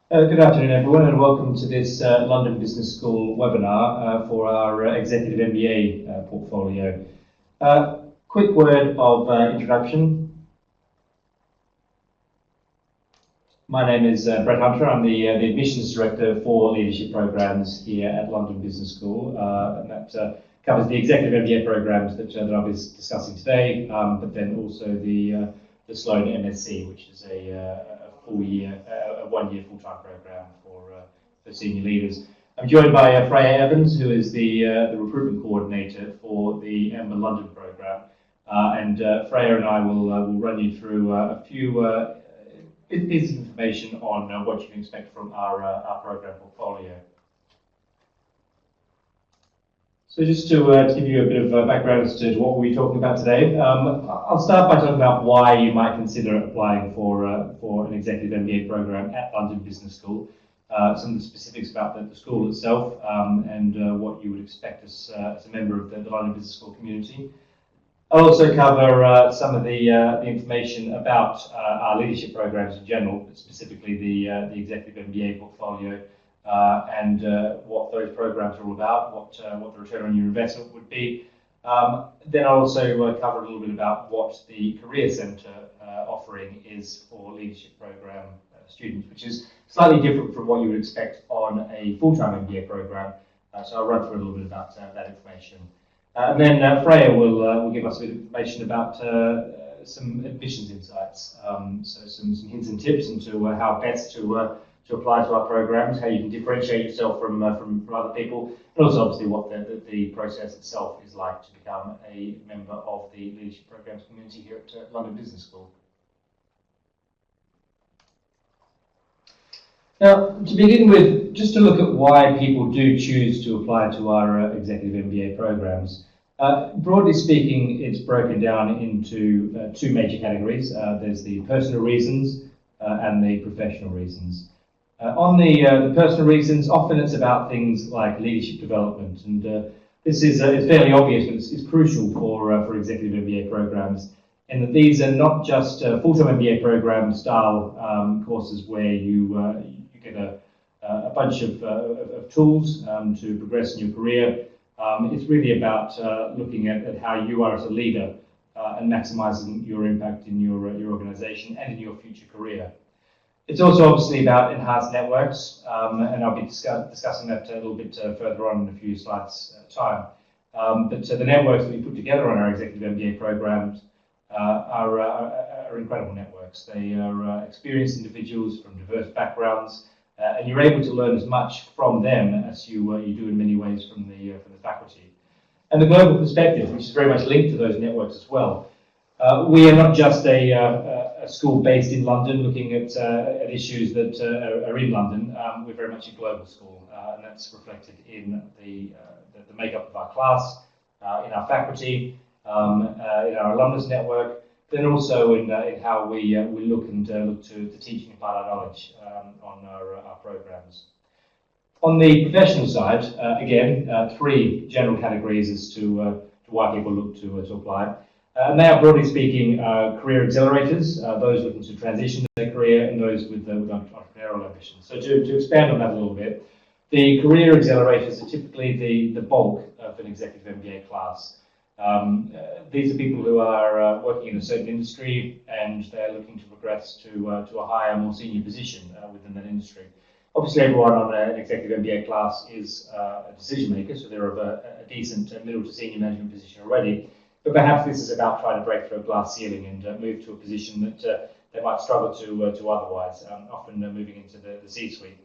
Good afternoon, everyone, and welcome to this London Business School webinar for our Executive MBA portfolio. Quick word of introduction. My name is Brett Hunter. I'm the Admissions Director for Leadership Programs here at London Business School, and that covers the Executive MBA programs that I'll be discussing today, but then also the Sloan MSc, which is a one-year full-time program for senior leaders. I'm joined by Freya Evans, who is the recruitment coordinator for the Emma London program, and Freya and I will run you through a few bits of information on what you can expect from our program portfolio. So just to give you a bit of background as to what we'll be talking about today, I'll start by talking about why you might consider applying for an executive MBA program at London Business School, some of the specifics about the school itself, and what you would expect as a member of the London Business School community. I'll also cover some of the information about our leadership programs in general, but specifically the executive MBA portfolio. And what those programs are all about, what the return on your investment would be. Then I'll also cover a little bit about what the Career Centre offering is for leadership program students, which is slightly different from what you would expect on a full-time MBA program. So I'll run through a little bit about that information. And then Freya will give us a bit of information about some admissions insights, so some hints and tips into how best to apply to our programs, how you can differentiate yourself from other people, and also obviously what the process itself is like to become a member of the leadership programs community here at London Business School. Now, to begin with, just to look at why people do choose to apply to our executive MBA programs. Broadly speaking, it's broken down into two major categories. There's the personal reasons and the professional reasons. On the personal reasons, often it's about things like leadership development, and this is it's fairly obvious, but it's crucial for executive MBA programs, in that these are not just full-time MBA program style courses where you get a bunch of tools to progress in your career. It's really about looking at how you are as a leader and maximising your impact in your organisation and in your future career. It's also obviously about enhanced networks, and I'll be discussing that a little bit further on in a few slides' time. But the networks that we put together on our executive MBA programs are incredible networks. They are experienced individuals from diverse backgrounds, and you're able to learn as much from them as you do in many ways from the faculty. And the global perspective, which is very much linked to those networks as well. We are not just a school based in London looking at issues that are in London. We're very much a global school, and that's reflected in the makeup of our class, in our faculty, in our alumnus network, then also in how we look to teach and impart our knowledge on our programs. On the professional side, again, three general categories as to why people look to apply. And they are, broadly speaking, career accelerators, those looking to transition their career, and those with entrepreneurial ambitions. So to expand on that a little bit, the career accelerators are typically the bulk of an executive MBA class. These are people who are working in a certain industry, and they're looking to progress to a higher, more senior position within that industry. Obviously, everyone on an executive MBA class is a decision maker, so they're of a decent middle to senior management position already. But perhaps this is about trying to break through a glass ceiling and move to a position that they might struggle to otherwise, often moving into the C-suite.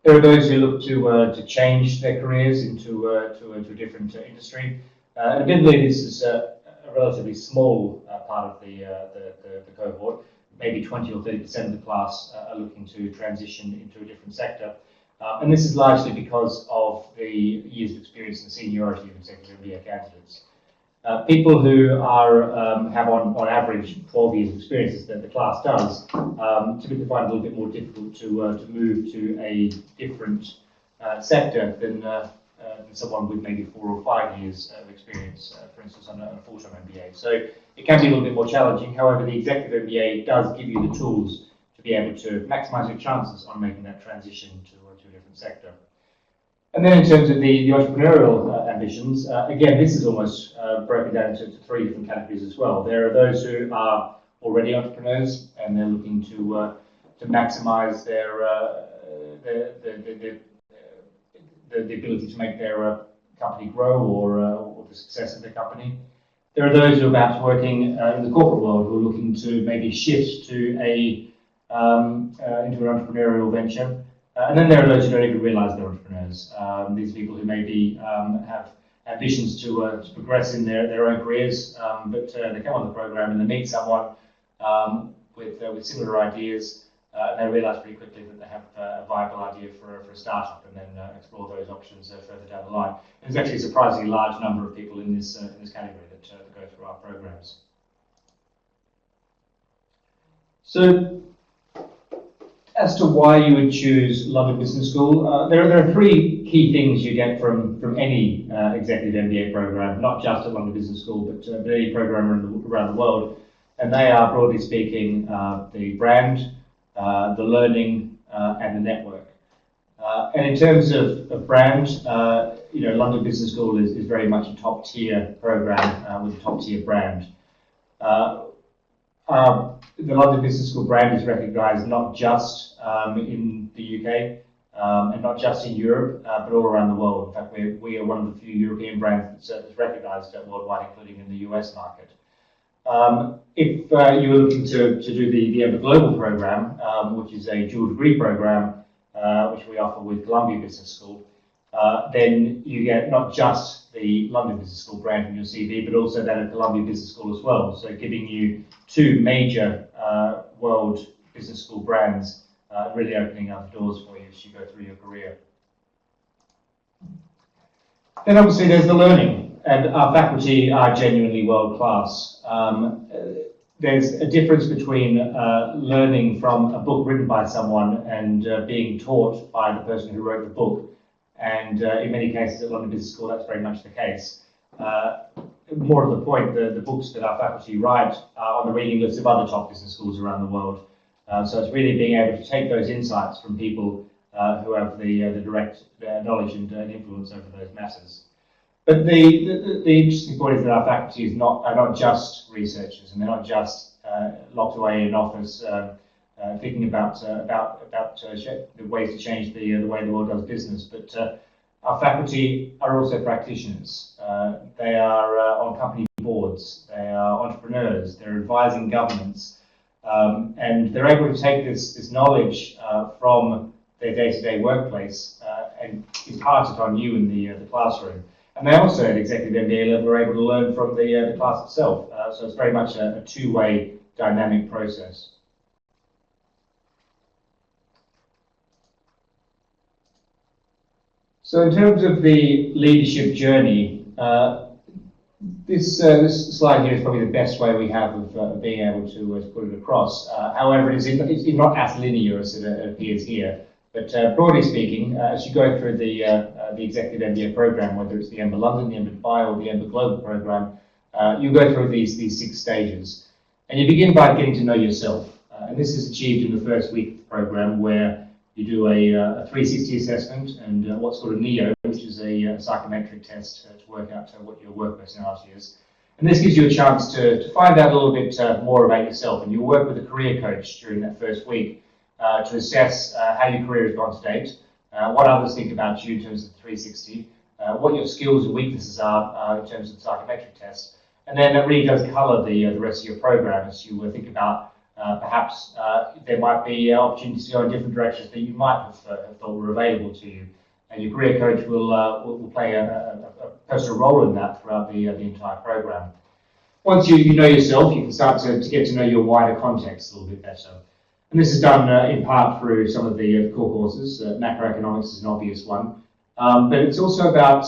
There are those who look to change their careers into a different industry. And admittedly, this is a relatively small part of the cohort. Maybe 20 or 30% of the class are looking to transition into a different sector. And this is largely because of the years of experience and seniority of executive MBA candidates. People who have on average 12 years of experience, that the class does, typically find it a little bit more difficult to move to a different sector than someone with maybe 4 or 5 years of experience, for instance, on a full-time MBA. So it can be a little bit more challenging. However, the executive MBA does give you the tools to be able to maximise your chances on making that transition to a different sector. And then in terms of the entrepreneurial ambitions, again, this is almost broken down into three different categories as well. There are those who are already entrepreneurs and they're looking to maximise the ability to make their company grow or the success of their company. There are those who are perhaps working in the corporate world who are looking to maybe shift to into an entrepreneurial venture. And then there are those who don't even realise they're entrepreneurs. These people who maybe have ambitions to progress in their own careers, but they come on the program and they meet someone with similar ideas, and they realise pretty quickly that they have a viable idea for a startup, and then explore those options further down the line. There's actually a surprisingly large number of people in this category that go through our programs. So, as to why you would choose London Business School, there are three key things you get from any executive MBA program, not just at London Business School, but any program around the world. And they are, broadly speaking, the brand, the learning, and the network. And in terms of brand, London Business School is very much a top-tier program with a top-tier brand. The London Business School brand is recognised not just in the UK and not just in Europe, but all around the world. In fact, we are one of the few European brands that's recognised worldwide, including in the US market. If you were looking to do the MBA Global program, which is a dual degree program, which we offer with Columbia Business School, then you get not just the London Business School brand in your CV, but also that of Columbia Business School as well. So giving you two major world business school brands, really opening up doors for you as you go through your career. Then obviously there's the learning, and our faculty are genuinely world class. There's a difference between learning from a book written by someone and being taught by the person who wrote the book. And in many cases at London Business School, that's very much the case. More to the point, the books that our faculty write are on the reading lists of other top business schools around the world. So it's really being able to take those insights from people who have the direct knowledge and influence over those matters. But the interesting point is that our faculty are not just researchers, and they're not just locked away in an office thinking about the ways to change the way the world does business. But our faculty are also practitioners. They are on company boards. They are entrepreneurs. They're advising governments, and they're able to take this knowledge from their day-to-day workplace and impart it on you in the classroom. And they also, at executive MBA level, are able to learn from the class itself. So it's very much a two-way dynamic process. So in terms of the leadership journey, this slide here is probably the best way we have of being able to put it across. However, it's not as linear as it appears here. But broadly speaking, as you go through the executive MBA program, whether it's the MBA London, the MBA Dubai, or the MBA Global program, you go through these 6 stages. And you begin by getting to know yourself. And this is achieved in the first week of the program, where you do a 360 assessment and what's called a NEO, which is a psychometric test to work out what your work personality is. And this gives you a chance to find out a little bit more about yourself. And you'll work with a career coach during that first week to assess how your career has gone to date, what others think about you in terms of the 360, what your skills and weaknesses are in terms of the psychometric test. And then that really does colour the rest of your program as you think about perhaps there might be opportunities to go in different directions that you might have thought were available to you. And your career coach will play a personal role in that throughout the entire program. Once you know yourself, you can start to get to know your wider context a little bit better. And this is done in part through some of the core courses. Macroeconomics is an obvious one. But it's also about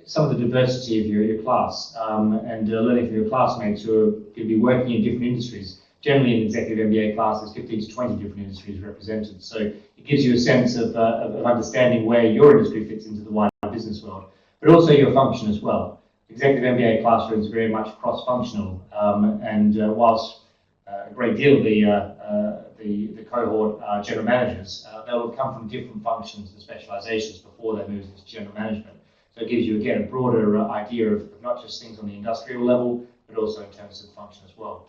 some of the diversity of your class and learning from your classmates who are going to be working in different industries. Generally, in an executive MBA class, there's 15 to 20 different industries represented. So it gives you a sense of understanding where your industry fits into the wider business world, but also your function as well. Executive MBA classrooms are very much cross-functional, and whilst a great deal of the cohort are general managers. They'll have come from different functions and specializations before they move into general management. So it gives you, again, a broader idea of not just things on the industrial level, but also in terms of function as well.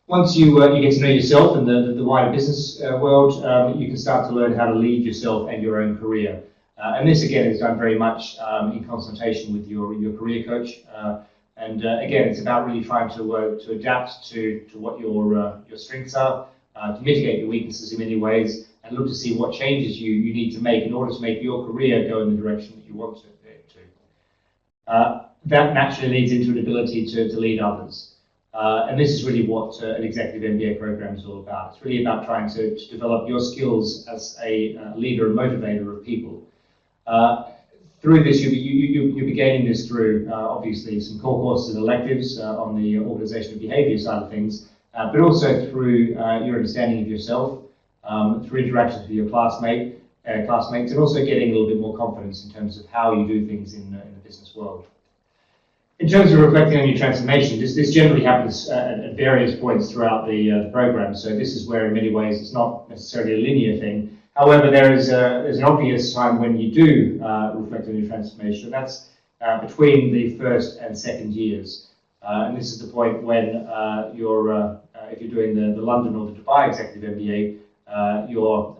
Once you get to know yourself and the wider business world, you can start to learn how to lead yourself and your own career. And this, again, is done very much in consultation with your career coach. Again, it's about really trying to adapt to what your strengths are, to mitigate your weaknesses in many ways, and look to see what changes you need to make in order to make your career go in the direction that you want to. That naturally leads into an ability to lead others. And this is really what an executive MBA program is all about. It's really about trying to develop your skills as a leader and motivator of people. Through this, you'll be gaining this through, obviously, some core courses and electives on the organizational behavior side of things, but also through your understanding of yourself, through interactions with your classmates, and also getting a little bit more confidence in terms of how you do things in the business world. In terms of reflecting on your transformation, this generally happens at various points throughout the program. So this is where, in many ways, it's not necessarily a linear thing. However, there's an obvious time when you do reflect on your transformation. That's between the first and second years. And this is the point when if you're doing the London or the Dubai Executive MBA, your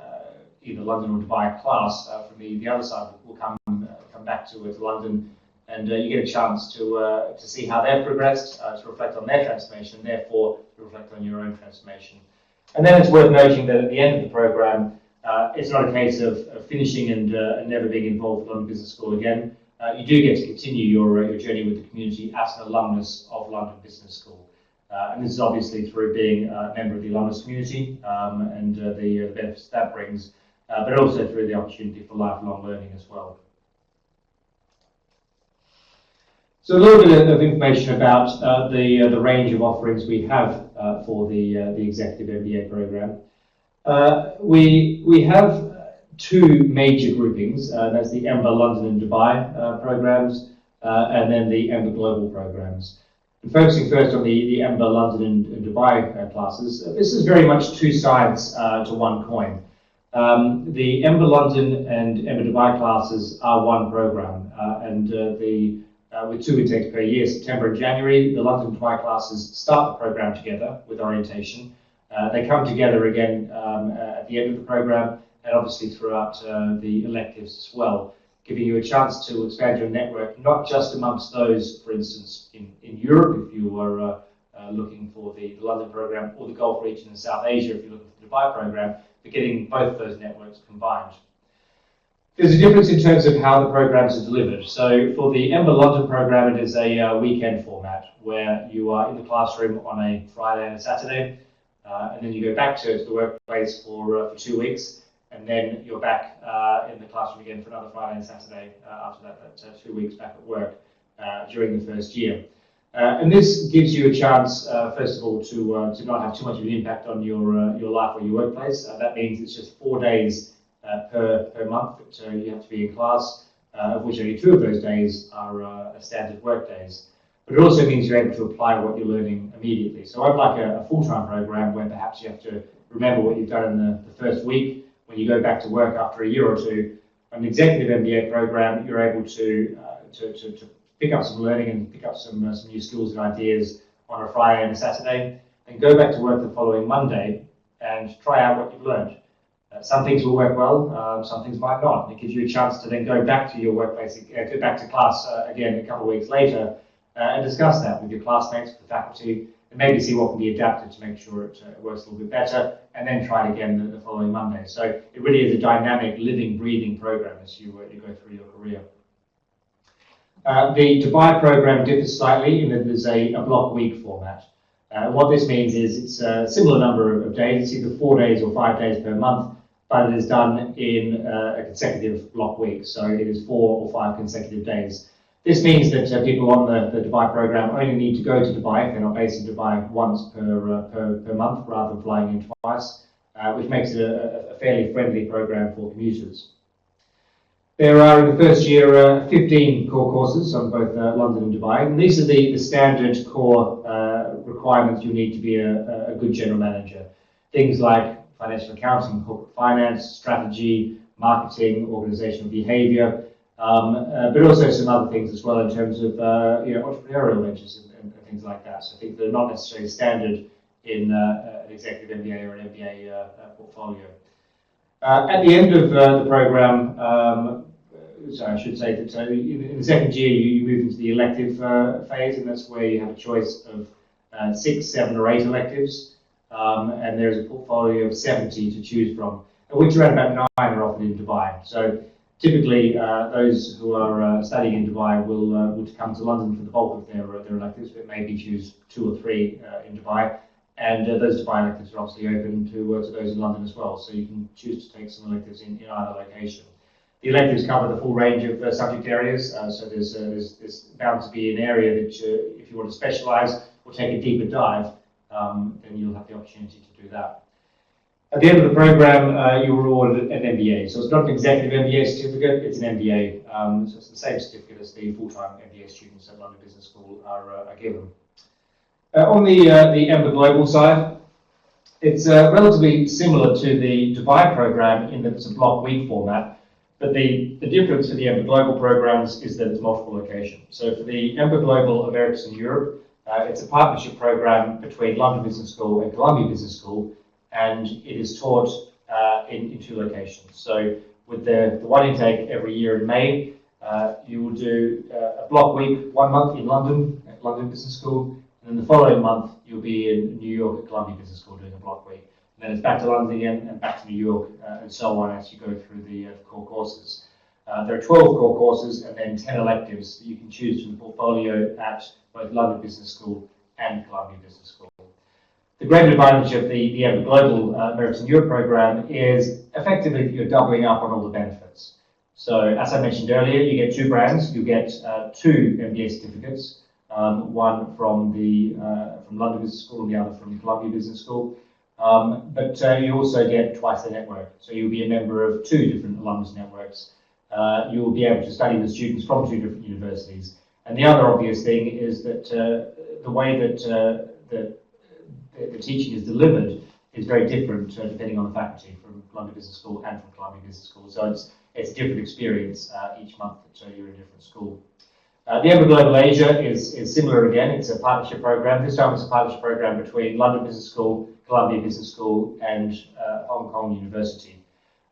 either London or Dubai class from the other side will come back to London, and you get a chance to see how they've progressed, to reflect on their transformation, and therefore to reflect on your own transformation. And then it's worth noting that at the end of the program, it's not a case of finishing and never being involved with London Business School again. You do get to continue your journey with the community as an alumnus of London Business School. And this is obviously through being a member of the alumnus community and the benefits that brings, but also through the opportunity for lifelong learning as well. So a little bit of information about the range of offerings we have for the Executive MBA program. We have two major groupings. That's the EMBA London and Dubai programs, and then the EMBA Global programs. And focusing first on the EMBA London and Dubai classes, this is very much two sides to one coin. The EMBA London and EMBA Dubai classes are one program, with 2 intakes per year, September and January. The London and Dubai classes start the program together with orientation. They come together again at the end of the program, and obviously throughout the electives as well, giving you a chance to expand your network, not just amongst those, for instance, in Europe, if you are looking for the London program, or the Gulf region in South Asia, if you're looking for the Dubai program, but getting both those networks combined. There's a difference in terms of how the programs are delivered. So for the EMBA London program, it is a weekend format where you are in the classroom on a Friday and a Saturday, and then you go back to the workplace for 2 weeks, and then you're back in the classroom again for another Friday and Saturday after that 2 weeks back at work during the first year. And this gives you a chance, first of all, to not have too much of an impact on your life or your workplace. That means it's just 4 days per month that you have to be in class, of which only 2 of those days are standard work days. But it also means you're able to apply what you're learning immediately. So unlike a full-time program where perhaps you have to remember what you've done in the first week, when you go back to work after a year or two, an executive MBA program, you're able to pick up some learning and pick up some new skills and ideas on a Friday and a Saturday, and go back to work the following Monday and try out what you've learned. Some things will work well, some things might not. And it gives you a chance to then go back to your workplace, go back to class again a couple of weeks later, and discuss that with your classmates, with the faculty, and maybe see what can be adapted to make sure it works a little bit better, and then try it again the following Monday. So it really is a dynamic, living, breathing program as you go through your career. The Dubai program differs slightly in that there's a block week format. What this means is it's a similar number of days. It's either 4 days or 5 days per month, but it is done in a consecutive block week. So it is 4 or 5 consecutive days. This means that people on the Dubai program only need to go to Dubai if they're not based in Dubai once per month rather than flying in twice, which makes it a fairly friendly program for commuters. There are in the first year 15 core courses on both London and Dubai, and these are the standard core requirements you need to be a good general manager. things like financial accounting, corporate finance, strategy, marketing, organizational behavior, but also some other things as well in terms of entrepreneurial ventures and things like that. So things that are not necessarily standard in an executive MBA or an MBA portfolio. At the end of the program, I should say that in the second year you move into the elective phase, and that's where you have a choice of 6, 7 or 8 electives, and there's a portfolio of 70 to choose from, of which around about 9 are offered in Dubai. So typically those who are studying in Dubai will come to London for the bulk of their electives, but maybe choose 2 or 3 in Dubai. And those Dubai electives are obviously open to those in London as well, so you can choose to take some electives in either location. The electives cover the full range of subject areas, so there's bound to be an area that if you want to specialise or take a deeper dive, then you'll have the opportunity to do that. At the end of the program, you're awarded an MBA. So it's not an executive MBA certificate, it's an MBA. So it's the same certificate as the full-time MBA students at London Business School are given. On the MBA Global side, it's relatively similar to the Dubai program in that it's a block week format, but the difference for the MBA Global programs is that it's multiple locations. So for the MBA Global Americas and Europe, it's a partnership program between London Business School and Columbia Business School, and it is taught in 2 locations. So with the one intake every year in May, you will do a block week 1 month in London at London Business School, and then the following month you'll be in New York at Columbia Business School doing a block week. And then it's back to London again and back to New York and so on as you go through the core courses. There are 12 core courses and then 10 electives that you can choose from the portfolio at both London Business School and Columbia Business School. The great advantage of the MBA Global Americas and Europe program is effectively that you're doubling up on all the benefits. So as I mentioned earlier, you get 2 brands. You get 2 MBA certificates, one from London Business School and the other from Columbia Business School. But you also get twice the network. So you'll be a member of 2 different alumnus networks. You will be able to study with students from 2 different universities. And the other obvious thing is that the way that the teaching is delivered is very different depending on the faculty from London Business School and from Columbia Business School. So it's a different experience each month that you're in a different school. The MBA Global Asia is similar again. It's a partnership program. This time it's a partnership program between London Business School, Columbia Business School, and Hong Kong University.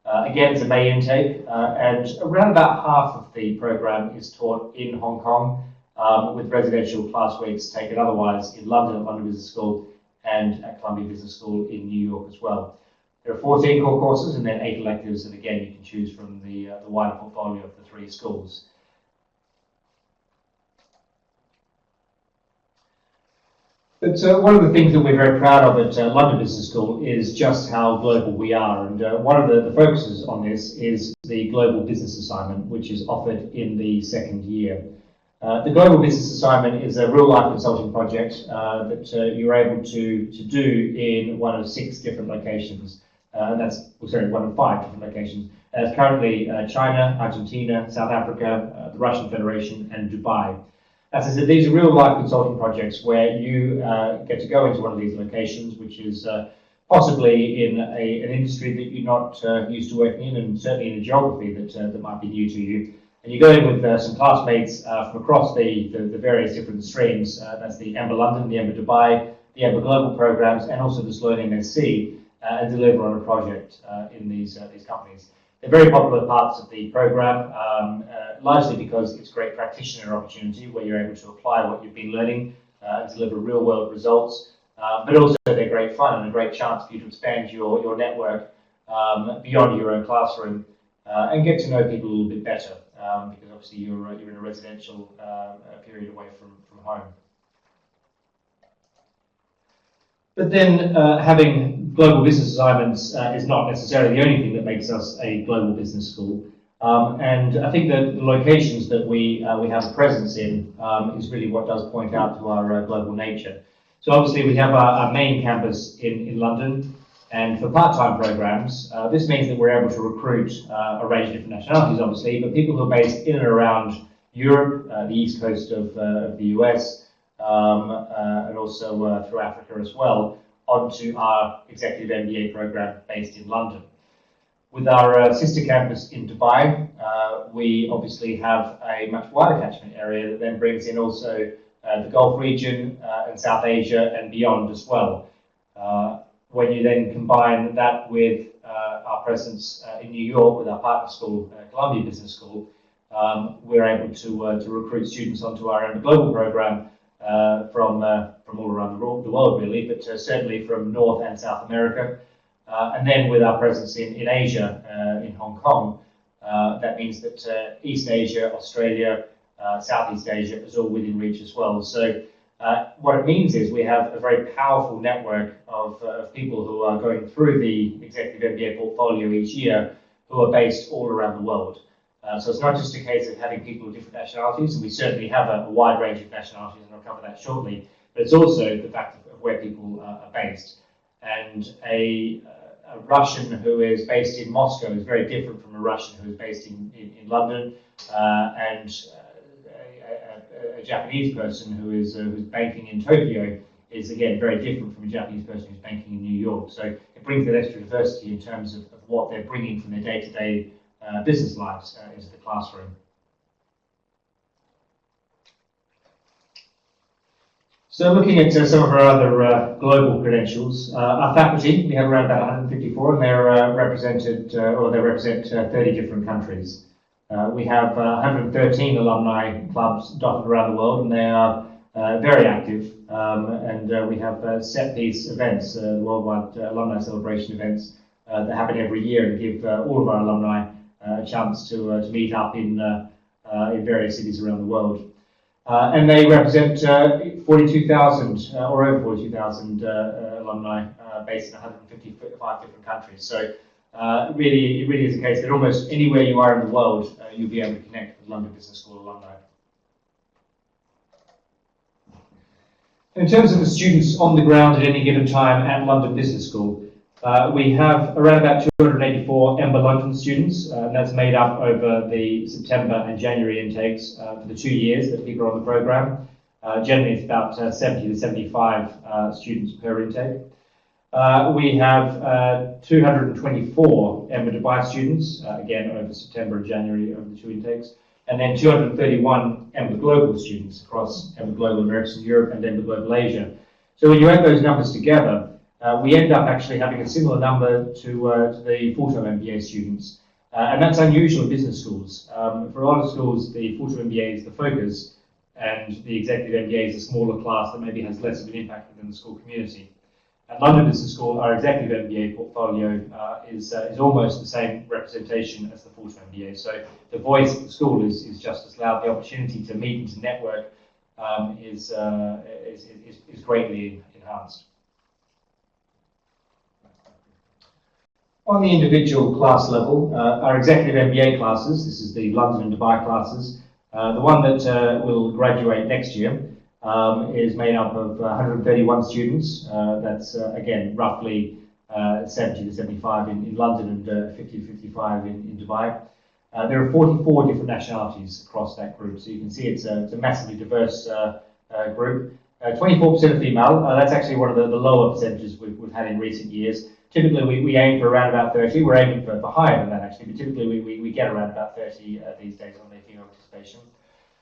Again, it's a May intake, and around about half of the program is taught in Hong Kong, with residential class weeks taken otherwise in London at London Business School and at Columbia Business School in New York as well. There are 14 core courses and then 8 electives, and again, you can choose from the wider portfolio of the 3 schools. But one of the things that we're very proud of at London Business School is just how global we are, and one of the focuses on this is the Global Business Assignment, which is offered in the second year. The Global Business Assignment is a real-life consulting project that you're able to do in one of 6 different locations. One of 5 different locations. That's currently China, Argentina, South Africa, the Russian Federation, and Dubai. As I said, these are real-life consulting projects where you get to go into one of these locations, which is possibly in an industry that you're not used to working in, and certainly in a geography that might be new to you. And you go in with some classmates from across the various different streams. That's the MBA London, the MBA Dubai, the MBA Global programs, and also this Learn MSc, and deliver on a project in these companies. They're very popular parts of the program, largely because it's a great practitioner opportunity where you're able to apply what you've been learning and deliver real-world results. But also they're great fun and a great chance for you to expand your network beyond your own classroom and get to know people a little bit better, because obviously you're in a residential period away from home. But then having global business assignments is not necessarily the only thing that makes us a global business school. And I think that the locations that we have a presence in is really what does point out to our global nature. So obviously we have our main campus in London, and for part-time programs, this means that we're able to recruit a range of different nationalities, obviously, but people who are based in and around Europe, the east coast of the US, and also through Africa as well, onto our executive MBA program based in London. With our sister campus in Dubai, we obviously have a much wider catchment area that then brings in also the Gulf region and South Asia and beyond as well. When you then combine that with our presence in New York with our partner school, Columbia Business School, we're able to recruit students onto our MBA Global program from all around the world really, but certainly from North and South America. And then with our presence in Asia, in Hong Kong, that means that East Asia, Australia, Southeast Asia is all within reach as well. So what it means is we have a very powerful network of people who are going through the Executive MBA portfolio each year who are based all around the world. So it's not just a case of having people of different nationalities, and we certainly have a wide range of nationalities, and I'll cover that shortly, but it's also the fact of where people are based. And a Russian who is based in Moscow is very different from a Russian who is based in London, and a Japanese person who is who's banking in Tokyo is again very different from a Japanese person who's banking in New York. So it brings that extra diversity in terms of what they're bringing from their day-to-day business lives into the classroom. So looking at some of our other global credentials, our faculty, we have around about 154, and they're represented, or they represent 30 different countries. We have 113 alumni clubs dotted around the world, and they are very active. And we have set-piece events, worldwide alumni celebration events that happen every year and give all of our alumni a chance to meet up in various cities around the world. And they represent 42,000 or over 42,000 alumni based in 155 different countries. So it really is a case that almost anywhere you are in the world, you'll be able to connect with London Business School alumni. In terms of the students on the ground at any given time at London Business School, we have around about 284 MBA London students, and that's made up over the September and January intakes for the 2 years that people are on the program. Generally, it's about 70 to 75 students per intake. We have 224 MBA Dubai students, again over September and January over the 2 intakes, and then 231 MBA Global students across MBA Global Americas and Europe and MBA Global Asia. So when you add those numbers together, we end up actually having a similar number to the full-time MBA students, and that's unusual in business schools. For a lot of schools, the full-time MBA is the focus, and the executive MBA is a smaller class that maybe has less of an impact within the school community. At London Business School, our executive MBA portfolio is almost the same representation as the full-time MBA. So the voice of the school is just as loud. The opportunity to meet and to network is greatly enhanced. On the individual class level, our executive MBA classes, this is the London and Dubai classes, the one that will graduate next year is made up of 131 students. That's again roughly 70 to 75 in London and 50 to 55 in Dubai. There are 44 different nationalities across that group, so you can see it's a massively diverse group. 24% are female. That's actually one of the lower percentages we've had in recent years. Typically, we aim for around about 30. We're aiming for higher than that, actually, but typically we get around about 30 these days on the female participation.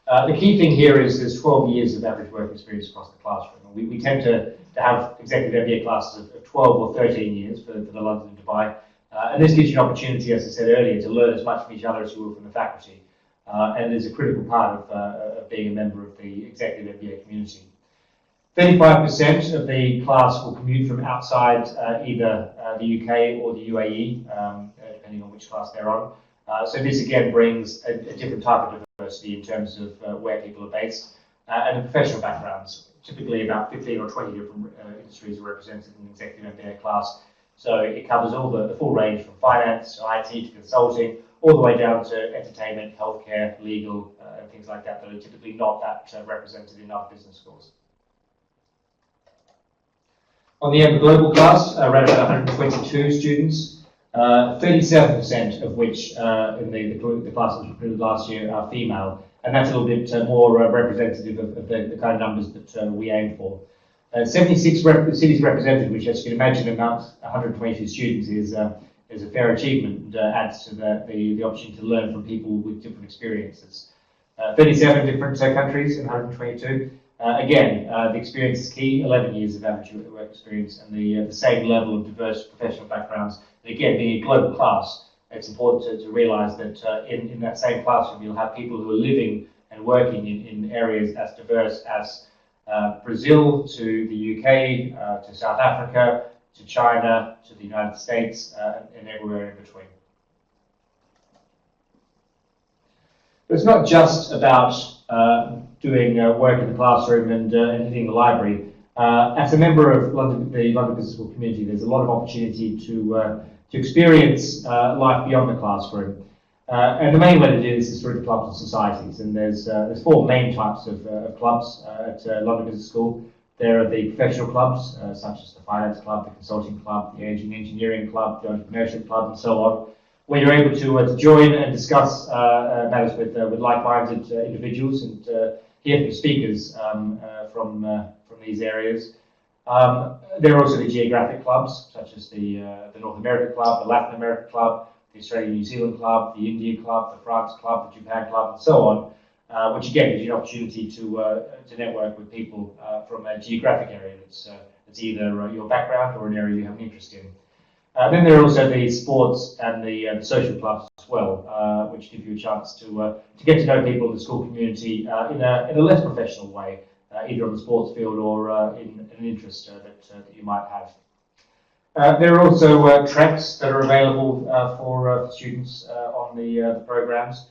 The key thing here is there's 12 years of average work experience across the classroom. We tend to have executive MBA classes of 12 or 13 years for the London and Dubai. And this gives you an opportunity, as I said earlier, to learn as much from each other as you will from the faculty. And is a critical part of being a member of the executive MBA community. 35% of the class will commute from outside either the UK or the UAE, depending on which class they're on. So this again brings a different type of diversity in terms of where people are based and the professional backgrounds. Typically about 15 or 20 different industries are represented in the executive MBA class. So it covers all the full range from finance to IT to consulting, all the way down to entertainment, healthcare, legal, and things like that are typically not that represented in other business schools. On the MBA Global class, around about 122 students, 37% of which in the classes recruited last year are female, and that's a little bit more representative of the kind of numbers that we aim for. 76 cities represented, which, as you can imagine, amongst 122 students is a fair achievement and adds to the opportunity to learn from people with different experiences. 37 different countries in 122. Again, the experience is key, 11 years of average work experience and the same level of diverse professional backgrounds. And again, being a global class, it's important to realise that in that same classroom you'll have people who are living and working in areas as diverse as Brazil to the UK, to South Africa, to China, to the United States, and everywhere in between. But it's not just about doing work in the classroom and hitting the library. As a member of the London Business School community, there's a lot of opportunity to experience life beyond the classroom. And the main way to do this is through the clubs and societies. And there's four main types of clubs at London Business School. There are the professional clubs, such as the Finance Club, the Consulting Club, the Engineering Club, the Entrepreneurship Club, and so on, where you're able to join and discuss matters with like-minded individuals and hear from speakers from these areas. There are also the geographic clubs, such as the North America Club, the Latin America Club, the Australia-New Zealand Club, the India Club, the France Club, the Japan Club, and so on, which again gives you an opportunity to network with people from a geographic area that's either your background or an area you have an interest in. Then there are also the sports and the social clubs as well, which give you a chance to get to know people in the school community in a less professional way, either on the sports field or in an interest that you might have. There are also treks that are available for students on the programs.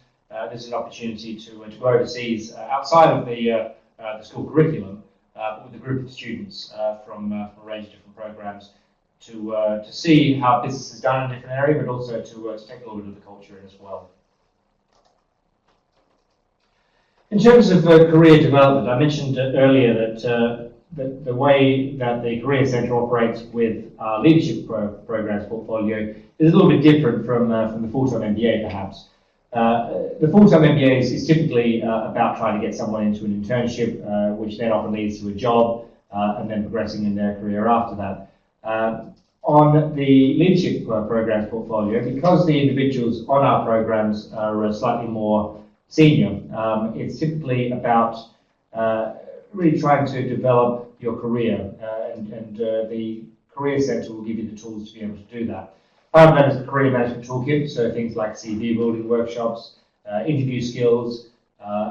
This is an opportunity to go overseas outside of the school curriculum with a group of students from a range of different programs to see how business is done in a different area, but also to take a little bit of the culture in as well. In terms of career development, I mentioned earlier that the way that the Career Centre operates with our leadership programs portfolio is a little bit different from the full-time MBA, perhaps. The full-time MBA is typically about trying to get someone into an internship, which then often leads to a job, and then progressing in their career after that. On the leadership programs portfolio, because the individuals on our programs are slightly more senior, it's typically about really trying to develop your career, and the Career Centre will give you the tools to be able to do that. Part of that is the Career Management Toolkit, so things like CV building workshops, interview skills,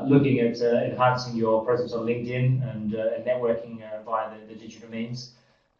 looking at enhancing your presence on LinkedIn and networking via the digital means.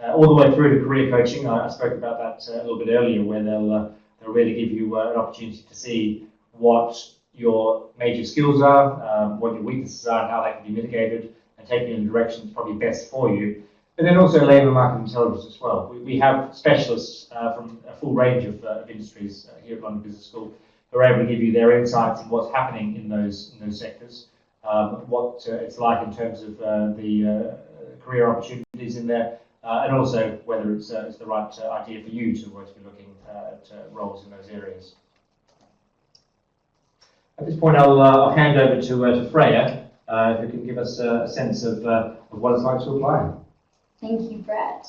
All the way through to career coaching. I spoke about that a little bit earlier, where they'll really give you an opportunity to see what your major skills are, what your weaknesses are, and how they can be mitigated, and take you in the direction that's probably best for you. But then also labour market intelligence as well. We have specialists from a full range of industries here at London Business School who are able to give you their insights in what's happening in those sectors, what it's like in terms of the career opportunities in there, and also whether it's the right idea for you to be looking at roles in those areas. At this point, I'll hand over to Freya, who can give us a sense of what it's like to apply. Thank you, Brett.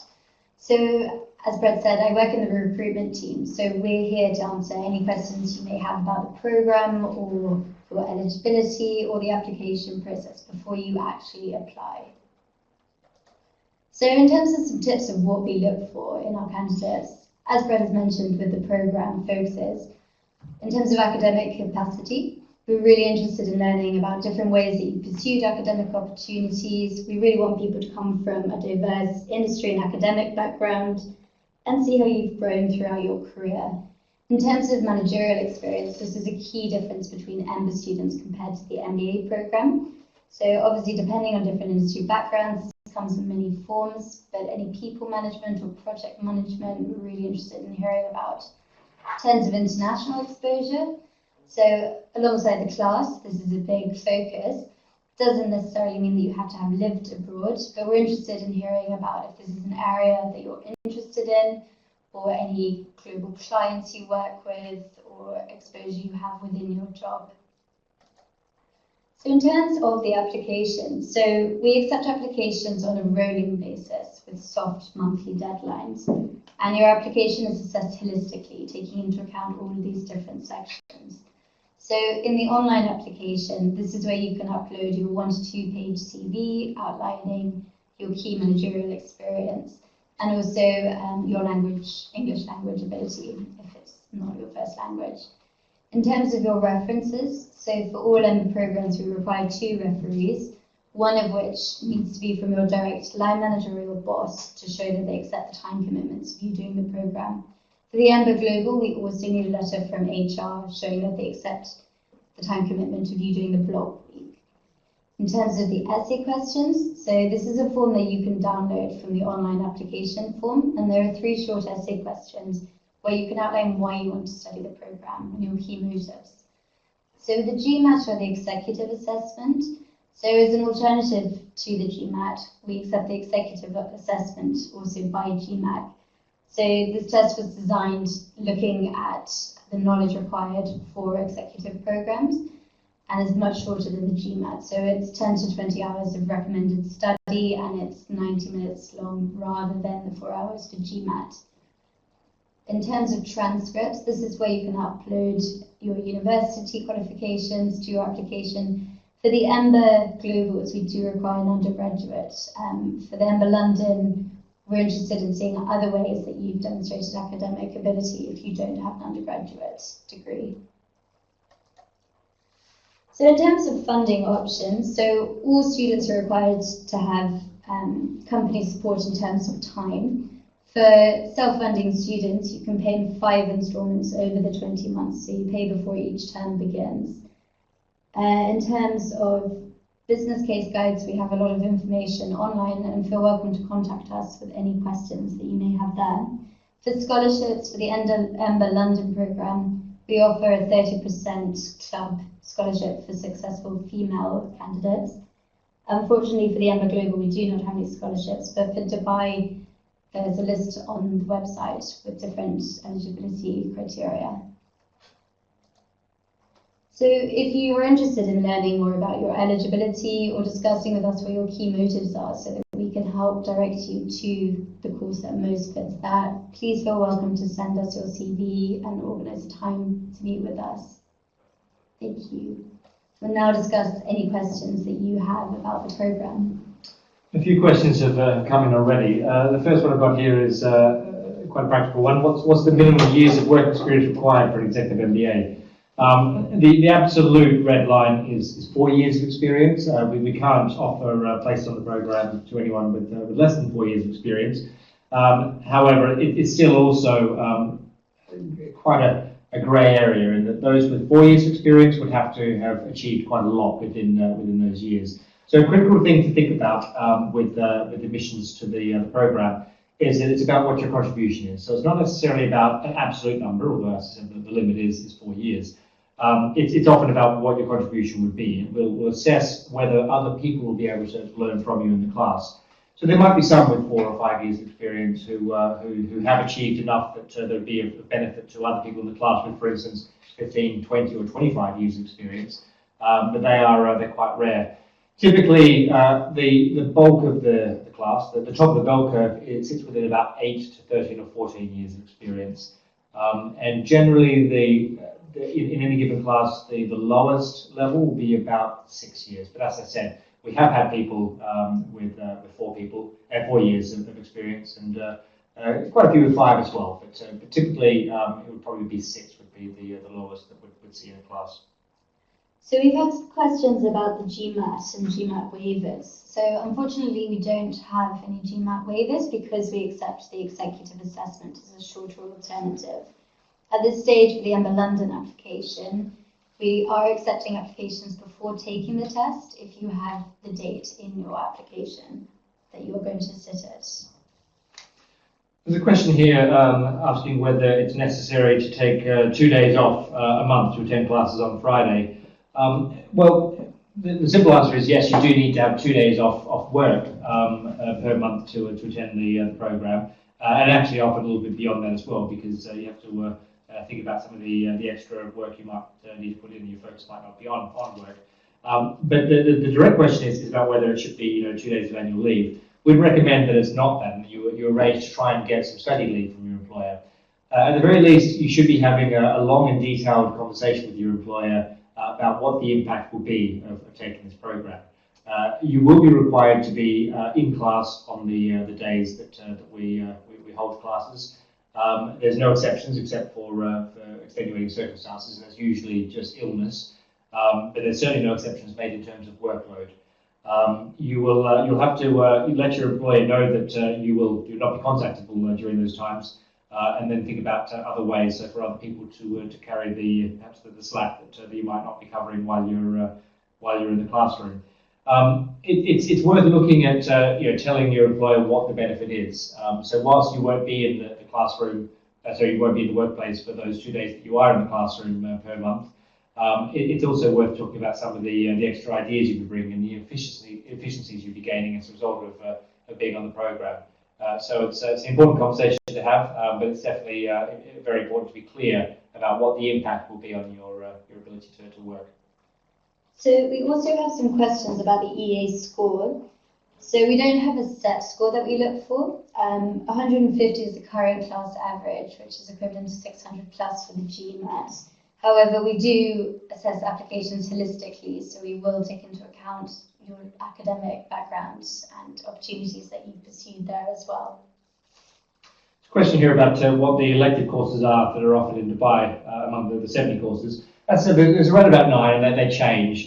So, as Brett said, I work in the recruitment team, so we're here to answer any questions you may have about the program or your eligibility or the application process before you actually apply. So in terms of some tips of what we look for in our candidates, as Brett has mentioned with the program focuses, in terms of academic capacity, we're really interested in learning about different ways that you pursued academic opportunities. We really want people to come from a diverse industry and academic background and see how you've grown throughout your career. In terms of managerial experience, this is a key difference between MBA students compared to the MBA program. So obviously, depending on different industry backgrounds, this comes in many forms, but any people management or project management, we're really interested in hearing about. In terms of international exposure, so alongside the class, this is a big focus. Doesn't necessarily mean that you have to have lived abroad, but we're interested in hearing about if this is an area that you're interested in, or any global clients you work with, or exposure you have within your job. So in terms of the application, so we accept applications on a rolling basis with soft monthly deadlines. And your application is assessed holistically, taking into account all of these different sections. So in the online application, this is where you can upload your 1 to 2 page CV outlining your key managerial experience and also your language, English language ability, if it's not your first language. In terms of your references, so for all MBA programs, we require 2 referees, one of which needs to be from your direct line manager or your boss to show that they accept the time commitments of you doing the program. For the MBA Global, we also need a letter from HR showing that they accept the time commitment of you doing the block week. In terms of the essay questions, so this is a form that you can download from the online application form, and there are 3 short essay questions where you can outline why you want to study the program and your key motives. So the GMAT, or the executive assessment, so as an alternative to the GMAT, we accept the executive assessment also by GMAT. So this test was designed looking at the knowledge required for executive programs and is much shorter than the GMAT. So it's 10 to 20 hours of recommended study and it's 90 minutes long rather than the 4 hours for GMAT. In terms of transcripts, this is where you can upload your university qualifications to your application. For the MBA Globals, we do require an undergraduate. For the MBA London, we're interested in seeing other ways that you've demonstrated academic ability if you don't have an undergraduate degree. So in terms of funding options, so all students are required to have company support in terms of time. For self-funding students, you can pay in 5 installments over the 20 months, so you pay before each term begins. In terms of business case guides, we have a lot of information online and feel welcome to contact us with any questions that you may have there. For scholarships, for the MBA London programme, we offer a 30% club scholarship for successful female candidates. Unfortunately, for the MBA Global, we do not have any scholarships, but for Dubai, there's a list on the website with different eligibility criteria. So if you are interested in learning more about your eligibility or discussing with us what your key motives are so that we can help direct you to the course that most fits that, please feel welcome to send us your CV and organise a time to meet with us. Thank you. We'll now discuss any questions that you have about the programme. A few questions have come in already. The first one I've got here is quite a practical one. What's the minimum years of work experience required for an executive MBA? The absolute red line is 4 years of experience. We can't offer places on the programme to anyone with less than 4 years of experience. However, it's still also quite a grey area in that those with 4 years of experience would have to have achieved quite a lot within those years. So a critical thing to think about with admissions to the programme is that it's about what your contribution is. So it's not necessarily about an absolute number, although as I said, the limit is 4 years. It's often about what your contribution would be. We'll assess whether other people will be able to learn from you in the class. So there might be some with 4 or 5 years experience who have achieved enough that there would be of benefit to other people in the class with, for instance, 15, 20 or 25 years experience. But they're quite rare. Typically, the bulk of the class, the top of the bell curve, it sits within about 8 to 13 or 14 years of experience. And generally, in any given class, the lowest level will be about 6 years. But as I said, we have had people with 4 years of experience, and quite a few with 5 as well. But typically, it would probably be 6 would be the lowest that we'd see in a class. So we've had some questions about the GMAT and GMAT waivers. So unfortunately, we don't have any GMAT waivers because we accept the executive assessment as a shorter alternative. At this stage for the MBA London application, we are accepting applications before taking the test if you have the date in your application that you're going to sit it. There's a question here asking whether it's necessary to take 2 days off a month to attend classes on Friday. Well, the simple answer is yes, you do need to have 2 days off work per month to attend the programme, and actually often a little bit beyond that as well, because you have to think about some of the extra work you might need to put in. Your focus might not be on work. But the direct question is about whether it should be 2 days of annual leave. We'd recommend that it's not that, and you arrange to try and get some study leave from your employer. At the very least, you should be having a long and detailed conversation with your employer about what the impact will be of taking this program. You will be required to be in class on the days that we hold classes. There's no exceptions except for extenuating circumstances, and that's usually just illness. But there's certainly no exceptions made in terms of workload. You'll have to let your employer know that you'll not be contactable during those times, and then think about other ways for other people to carry perhaps the slack that you might not be covering while you're in the classroom. It's worth looking at telling your employer what the benefit is. So whilst you won't be in the classroom, you won't be in the workplace for those 2 days that you are in the classroom per month. It's also worth talking about some of the extra ideas you can bring and the efficiencies you'll be gaining as a result of being on the program. So it's an important conversation to have, but it's definitely very important to be clear about what the impact will be on your ability to work. So we also have some questions about the EA score. So we don't have a set score that we look for. 150 is the current class average, which is equivalent to 600 plus for the GMAT. However, we do assess applications holistically, so we will take into account your academic backgrounds and opportunities that you've pursued there as well. There's a question here about what the elective courses are that are offered in Dubai among the 70 courses. There's around about 9, and they change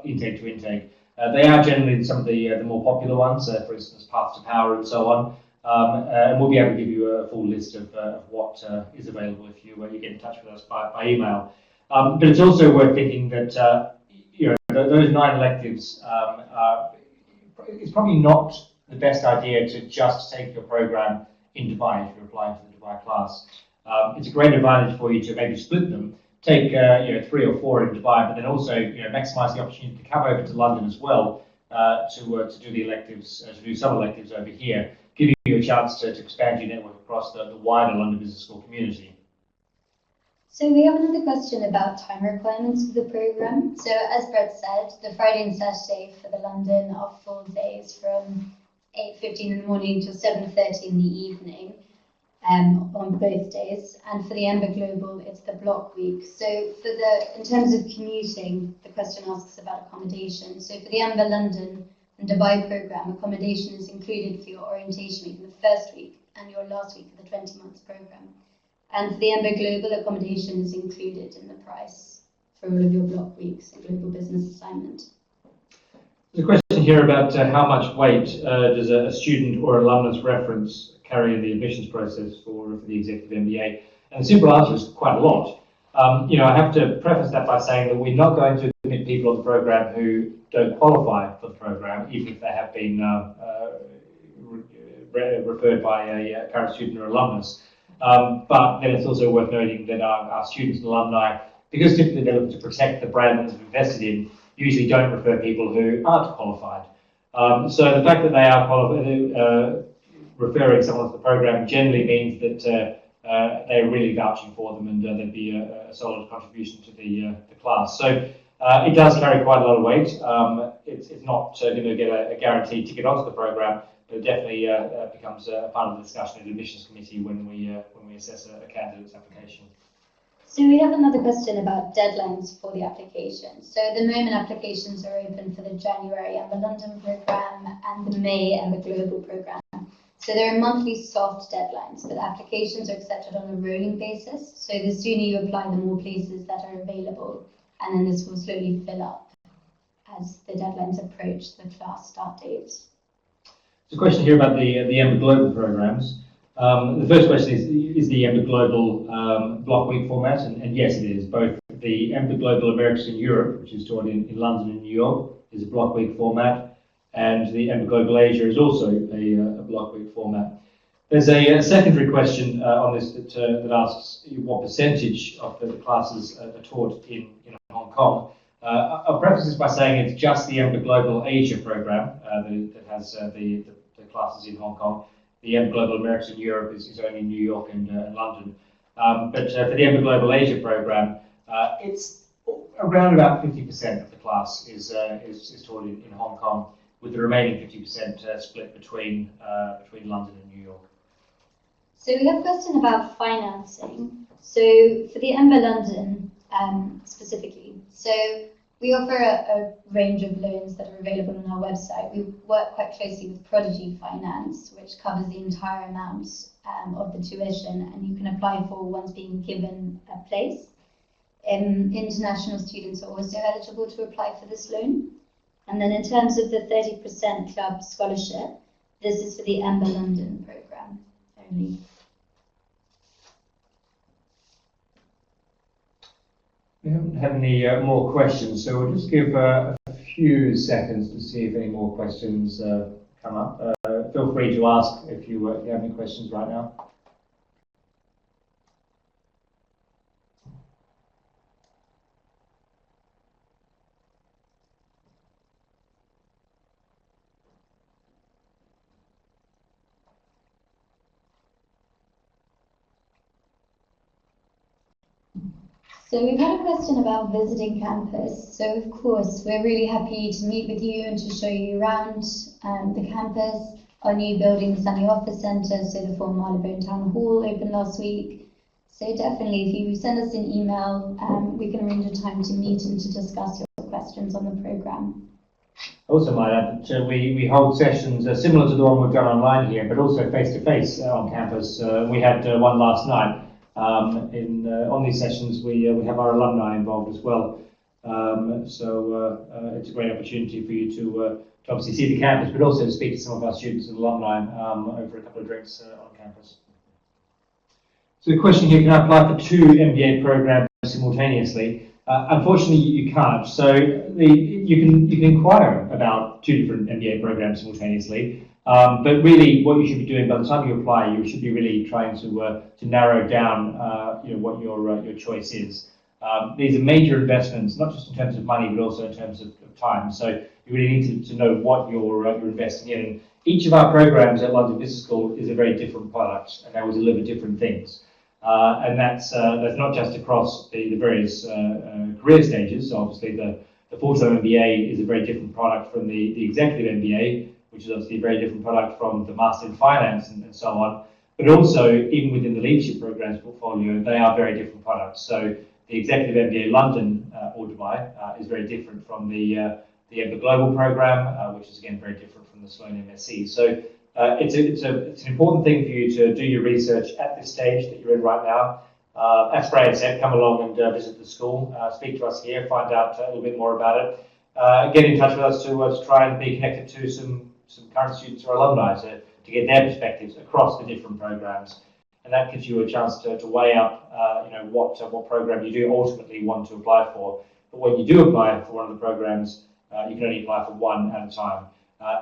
intake to intake. They are generally some of the more popular ones, for instance, Path to Power and so on. And we'll be able to give you a full list of what is available if you get in touch with us by email. But it's also worth thinking that those 9 electives it's probably not the best idea to just take your program in Dubai if you're applying for the Dubai class. It's a great advantage for you to maybe split them, take 3 or 4 in Dubai, but then also maximise the opportunity to come over to London as well to do the electives, to do some electives over here, giving you a chance to expand your network across the wider London Business School community. So we have another question about time requirements for the program. So as Brett said, the Friday and Saturday for the London are full days from 8:15 in the morning till 7:30 in the evening on both days. And for the Amber Global, it's the block week. So in terms of commuting, the question asks about accommodation. So for the Amber London and Dubai program, accommodation is included for your orientation week in the first week and your last week of the 20 months program. And for the Amber Global, accommodation is included in the price for all of your block weeks and global business assignment. There's a question here about how much weight does a student or alumnus reference carry in the admissions process for the executive MBA? And the simple answer is quite a lot. I have to preface that by saying that we're not going to admit people on the program who don't qualify for the program, even if they have been referred by a current student or alumnus. But then it's also worth noting that our students and alumni, because typically they're looking to protect the brand that they've invested in, usually don't refer people who aren't qualified. So the fact that they are referring someone to the program generally means that they're really vouching for them, and there'd be a solid contribution to the class. So it does carry quite a lot of weight. It's not going to get a guaranteed ticket onto the program, but it definitely becomes a part of the discussion at the admissions committee when we assess a candidate's application. So we have another question about deadlines for the application. So at the moment, applications are open for the January Amber London program and the May Amber Global program. So there are monthly soft deadlines, but applications are accepted on a rolling basis. So the sooner you apply, the more places that are available, and then this will slowly fill up as the deadlines approach the class start dates. There's a question here about the Amber Global programs. The first question is the Amber Global block week format? And yes, it is. Both the Amber Global Americas in Europe, which is taught in London and New York, is a block week format, and the Amber Global Asia is also a block week format. There's a secondary question on this that asks what percentage of the classes are taught in Hong Kong. I'll preface this by saying it's just the Amber Global Asia program that has the classes in Hong Kong. The Amber Global Americas in Europe is only in New York and London. But for the Amber Global Asia program, it's around about 50% of the class is taught in Hong Kong, with the remaining 50% split between London and New York. So we have a question about financing. So for the MBA London specifically, so we offer a range of loans that are available on our website. We work quite closely with Prodigy Finance, which covers the entire amount of the tuition, and you can apply for once being given a place. International students are also eligible to apply for this loan. And then in terms of the 30% club scholarship, this is for the MBA London program only. We haven't had any more questions, so we'll just give a few seconds to see if any more questions come up. Feel free to ask if you have any questions right now. So we've had a question about visiting campus. So of course, we're really happy to meet with you and to show you around the campus, our new buildings and the office centre. So the former Marylebone Town Hall opened last week. So definitely, if you send us an email, we can arrange a time to meet and to discuss your questions on the programme. Also might add that we hold sessions similar to the one we've done online here, but also face-to-face on campus. We had one last night. On these sessions, we have our alumni involved as well. So it's a great opportunity for you to obviously see the campus, but also to speak to some of our students and alumni over a couple of drinks on campus. So the question here, can I apply for 2 MBA programs simultaneously? Unfortunately, you can't. So you can inquire about 2 different MBA programs simultaneously. But really, what you should be doing by the time you apply, you should be really trying to narrow down what your choice is. These are major investments, not just in terms of money, but also in terms of time. So you really need to know what you're investing in. And each of our programs at London Business School is a very different product, and they will deliver different things. And that's not just across the various career stages. So obviously, the full-time MBA is a very different product from the executive MBA, which is obviously a very different product from the Master in Finance and so on. But also, even within the leadership programs portfolio, they are very different products. So the Executive MBA London or Dubai is very different from the MBA Global program, which is again very different from the Sloan MSc. So it's an important thing for you to do your research at this stage that you're in right now. As Freya said, come along and visit the school, speak to us here, find out a little bit more about it. Get in touch with us to try and be connected to some current students or alumni to get their perspectives across the different programs, and that gives you a chance to weigh up what program you do ultimately want to apply for. But when you do apply for one of the programs, you can only apply for one at a time.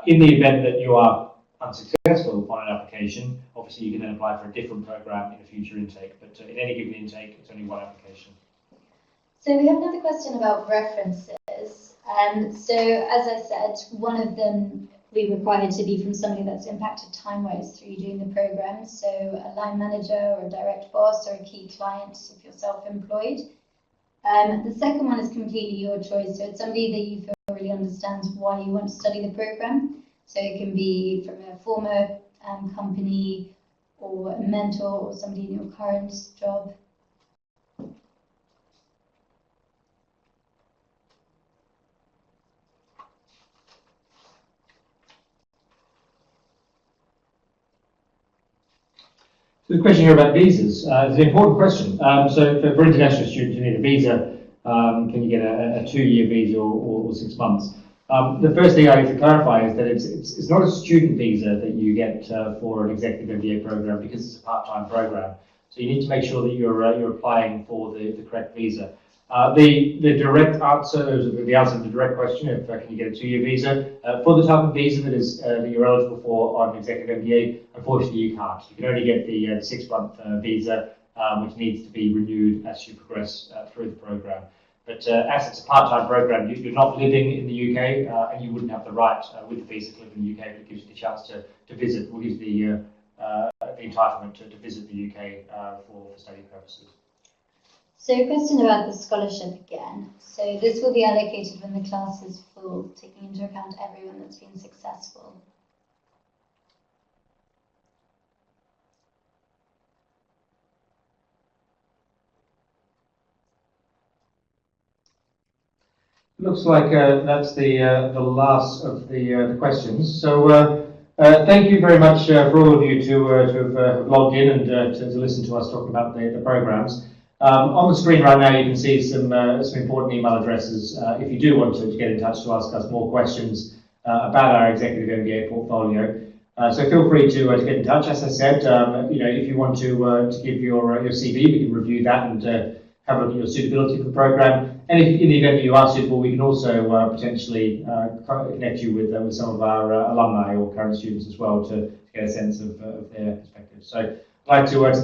In the event that you are unsuccessful on an application, obviously you can then apply for a different program in a future intake, but in any given intake, it's only one application. So we have another question about references. So as I said, one of them we require to be from somebody that's impacted time-wise through doing the program. So a line manager or a direct boss or a key client if you're self-employed. The second one is completely your choice. So it's somebody that you feel really understands why you want to study the program. So it can be from a former company or a mentor or somebody in your current job. So the question here about visas is an important question. So for international students, you need a visa. Can you get a 2-year visa or 6 months? The first thing I need to clarify is that it's not a student visa that you get for an executive MBA program because it's a part-time program. So you need to make sure that you're applying for the correct visa. The direct answer, the answer to the direct question, if can you get a 2-year visa, for the type of visa that you're eligible for on an executive MBA, unfortunately you can't. You can only get the 6-month visa, which needs to be renewed as you progress through the program. But as it's a part-time program, you're not living in the UK, and you wouldn't have the right with the visa to live in the UK, but it gives you the chance to visit, or gives the entitlement to visit the UK for study purposes. So a question about the scholarship again. So this will be allocated when the class is full, taking into account everyone that's been successful. Looks like that's the last of the questions. So thank you very much for all of you to have logged in and to listen to us talk about the programs. On the screen right now you can see some important email addresses if you do want to get in touch to ask us more questions about our executive MBA portfolio. So feel free to get in touch. As I said, if you want to give your CV, we can review that and have a look at your suitability for the program. And if in the event that you are suitable, we can also potentially connect you with some of our alumni or current students as well to get a sense of their perspective. So I'd like to